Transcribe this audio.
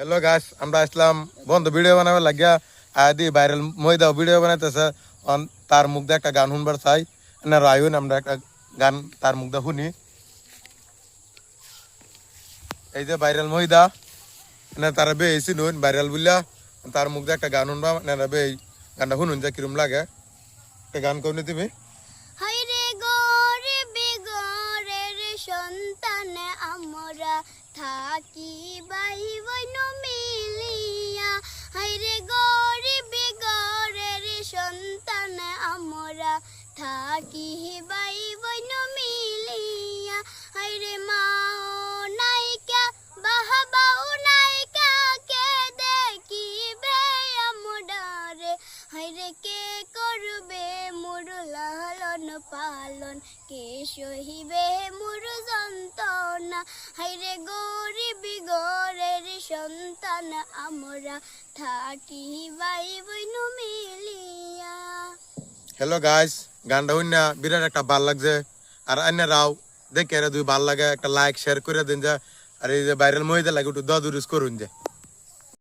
Hello guys, আমরা আসলাম বন্ধ video বানাবার লাগিয়া আদি ভাইরাল ময়দা ভিডিও বানাইতেছে। তার মুখ দিয়ে একটা গান শুনবার চাই না, রায়ুন আমরা একটা গান তার মুখ দিয়ে শুনি। এই যে ভাইরাল ময়দা না, তারা বে এসি নুন ভাইরাল বুঝলা, তার মুখ দিয়ে একটা গান শুনবা না, বে এই গানটা শুনুন যে কিরম লাগে। একটা গান করি তুমি। হায়রে গরে বেগরের সন্তান আমরা থাকি বাই বইন মিলিয়া। হায়রে গরে বেগরের সন্তান আমরা থাকি বাই বইন মিলিয়া। হায়রে মা নাইকা বাহাবাউ নাইকা কে দেখিবে আমরারে। হায়রে কে করবে মোর লালন পালন, কে সহিবে মোর যন্ত্রণা। হায়রে গরিব গরের সন্তান আমরা থাকি ভাই বোন মিলিয়া। হ্যালো গাইস, গানটা শুন না বিরাট একটা ভাল লাগছে। আর রাও দেখে দুই ভাল লাগে, একটা লাইক শেয়ার করে দিন যা। আর এই যে ভাইরাল মহিদা লাগে একটু দরুস করুন যে।